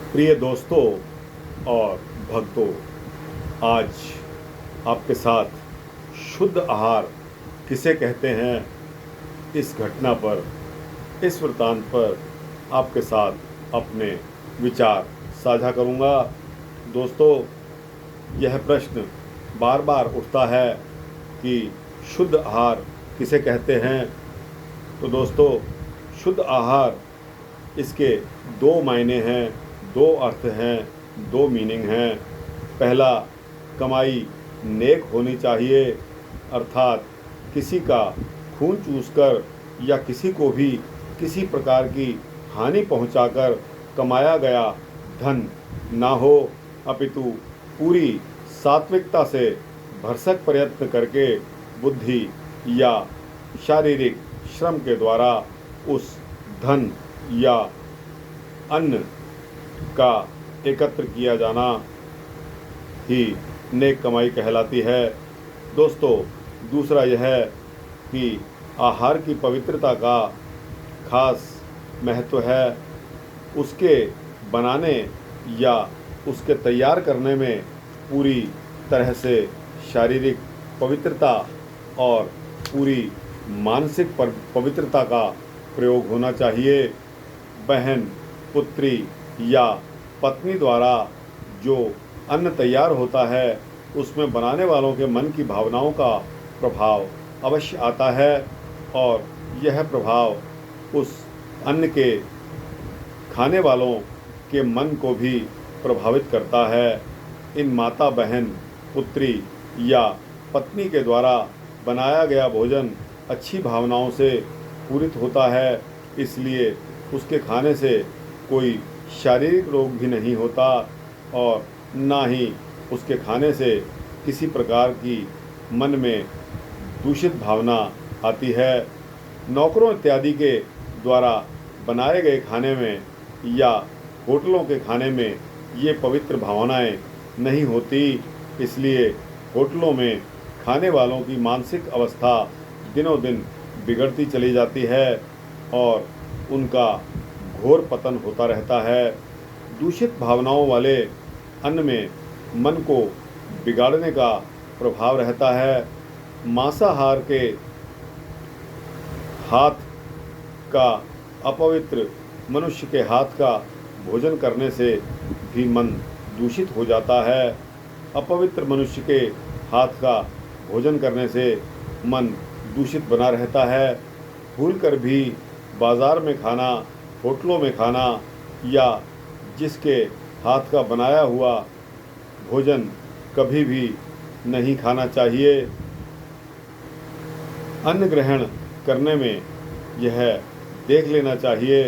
प्रिय दोस्तों और भक्तों, आज आपके साथ शुद्ध आहार किसे कहते हैं, इस घटना पर, इस वृत्तांत पर आपके साथ अपने विचार साझा करूंगा। दोस्तों, यह प्रश्न बार बार उठता है कि शुद्ध आहार किसे कहते हैं। तो दोस्तों, शुद्ध आहार, इसके दो मायने हैं, दो अर्थ हैं, दो मीनिंग हैं। पहला, कमाई नेक होनी चाहिए, अर्थात किसी का खून चूसकर या किसी को भी किसी प्रकार की हानि पहुंचाकर कमाया गया धन ना हो, अपितु पूरी सात्विकता से भरसक प्रयत्न करके बुद्धि या शारीरिक श्रम के द्वारा उस धन या अन्न का एकत्र किया जाना ही नेक कमाई कहलाती है। दोस्तों, दूसरा यह है कि आहार की पवित्रता का खास महत्व है। उसके बनाने या उसके तैयार करने में पूरी तरह से शारीरिक पवित्रता और पूरी मानसिक पवित्रता का प्रयोग होना चाहिए। बहन, पुत्री या पत्नी द्वारा जो अन्न तैयार होता है, उसमें बनाने वालों के मन की भावनाओं का प्रभाव अवश्य आता है और यह प्रभाव उस अन्न के खाने वालों के मन को भी प्रभावित करता है। इन माता, बहन, पुत्री या पत्नी के द्वारा बनाया गया भोजन अच्छी भावनाओं से पूरित होता है, इसलिए उसके खाने से कोई शारीरिक रोग भी नहीं होता और ना ही उसके खाने से किसी प्रकार की मन में दूषित भावना आती है। नौकरों इत्यादि के द्वारा बनाए गए खाने में या होटलों के खाने में ये पवित्र भावनाएं नहीं होती, इसलिए होटलों में खाने वालों की मानसिक अवस्था दिनों दिन बिगड़ती चली जाती है और उनका घोर पतन होता रहता है। दूषित भावनाओं वाले अन्न में मन को बिगाड़ने का प्रभाव रहता है। मांसाहार के हाथ का अपवित्र मनुष्य के हाथ का भोजन करने से भी मन दूषित हो जाता है। अपवित्र मनुष्य के हाथ का भोजन करने से मन दूषित बना रहता है। भूलकर भी बाज़ार में खाना, होटलों में खाना या जिसके हाथ का बनाया हुआ भोजन कभी भी नहीं खाना चाहिए। अन्न ग्रहण करने में यह देख लेना चाहिए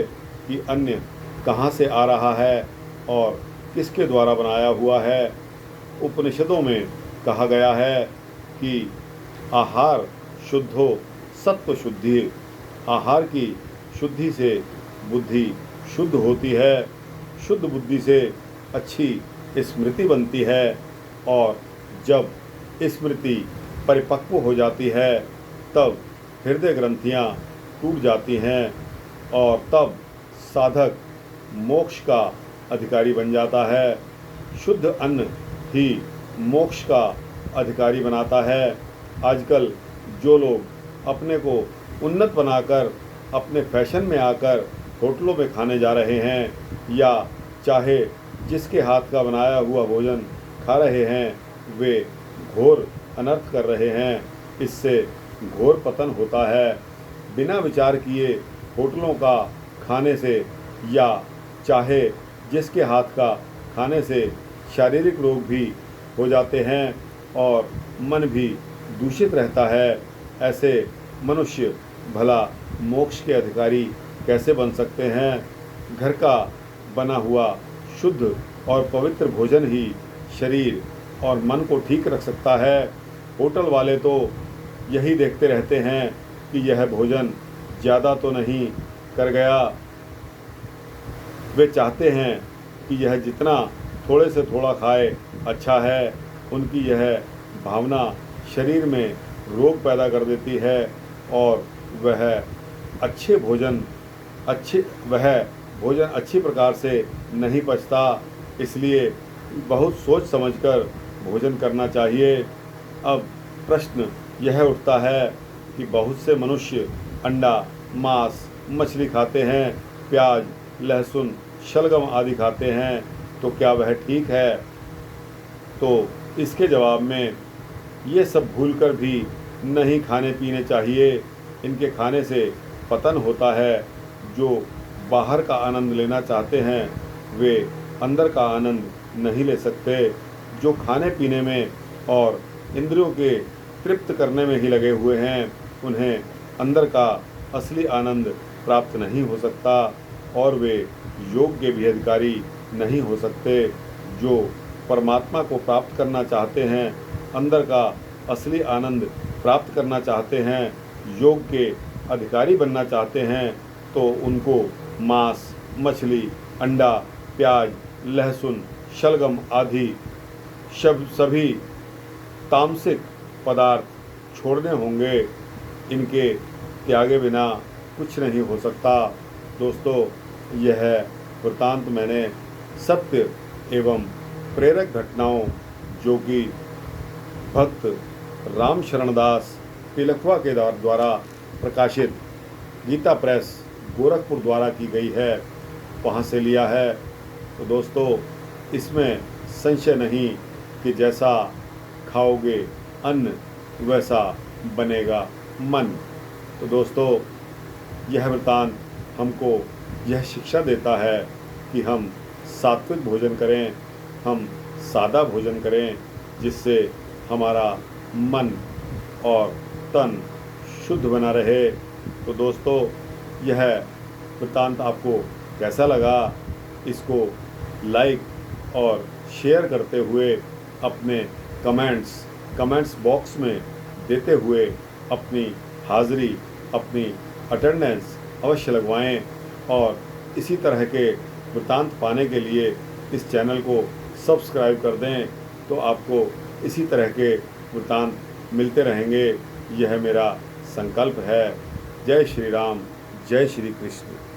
कि अन्न कहाँ से आ रहा है और किसके द्वारा बनाया हुआ है। उपनिषदों में कहा गया है कि आहार शुद्धो सत्व शुद्धि, आहार की शुद्धि से बुद्धि शुद्ध होती है, शुद्ध बुद्धि से अच्छी स्मृति बनती है और जब स्मृति परिपक्व हो जाती है तब हृदय ग्रंथियाँ टूट जाती हैं और तब साधक मोक्ष का अधिकारी बन जाता है। शुद्ध अन्न ही मोक्ष का अधिकारी बनाता है। आजकल जो लोग अपने को उन्नत बनाकर अपने फैशन में आकर होटलों में खाने जा रहे हैं या चाहे जिसके हाथ का बनाया हुआ भोजन खा रहे हैं, वे घोर अनर्थ कर रहे हैं। इससे घोर पतन होता है। बिना विचार किए होटलों का खाने से या चाहे जिसके हाथ का खाने से शारीरिक रोग भी हो जाते हैं और मन भी दूषित रहता है। ऐसे मनुष्य भला मोक्ष के अधिकारी कैसे बन सकते हैं। घर का बना हुआ शुद्ध और पवित्र भोजन ही शरीर और मन को ठीक रख सकता है। होटल वाले तो यही देखते रहते हैं कि यह भोजन ज़्यादा तो नहीं कर गया। वे चाहते हैं कि यह जितना थोड़े से थोड़ा खाए अच्छा है। उनकी यह भावना शरीर में रोग पैदा कर देती है और वह भोजन अच्छी प्रकार से नहीं पचता, इसलिए बहुत सोच समझकर भोजन करना चाहिए। अब प्रश्न यह उठता है कि बहुत से मनुष्य अंडा, मांस, मछली खाते हैं, प्याज, लहसुन, शलगम आदि खाते हैं, तो क्या वह ठीक है? तो इसके जवाब में ये सब भूलकर भी नहीं खाने पीने चाहिए। इनके खाने से पतन होता है। जो बाहर का आनंद लेना चाहते हैं वे अंदर का आनंद नहीं ले सकते। जो खाने पीने में और इंद्रियों के तृप्त करने में ही लगे हुए हैं उन्हें अंदर का असली आनंद प्राप्त नहीं हो सकता और वे योग के भी अधिकारी नहीं हो सकते। जो परमात्मा को प्राप्त करना चाहते हैं, अंदर का असली आनंद प्राप्त करना चाहते हैं, योग के अधिकारी बनना चाहते हैं, तो उनको मांस, मछली, अंडा, प्याज, लहसुन, शलगम आदि सभी तामसिक पदार्थ छोड़ने होंगे। इनके त्यागे बिना कुछ नहीं हो सकता। दोस्तों, यह वृत्तांत मैंने सत्य एवं प्रेरक घटनाओं जो कि भक्त राम शरण दास तिलकवा के द्वारा प्रकाशित गीता प्रेस गोरखपुर द्वारा की गई है वहाँ से लिया है। तो दोस्तों, इसमें संशय नहीं कि जैसा खाओगे अन्न वैसा बनेगा मन। तो दोस्तों, यह वृत्तांत हमको यह शिक्षा देता है कि हम सात्विक भोजन करें, हम सादा भोजन करें, जिससे हमारा मन और तन शुद्ध बना रहे। तो दोस्तों, यह वृत्तांत आपको कैसा लगा, इसको लाइक और शेयर करते हुए अपने कमेंट्स बॉक्स में देते हुए अपनी हाज़िरी, अपनी अटेंडेंस अवश्य लगवाएं और इसी तरह के वृत्तांत पाने के लिए इस चैनल को सब्सक्राइब कर दें, तो आपको इसी तरह के वृत्तांत मिलते रहेंगे। यह मेरा संकल्प है। जय श्री राम, जय श्री कृष्ण।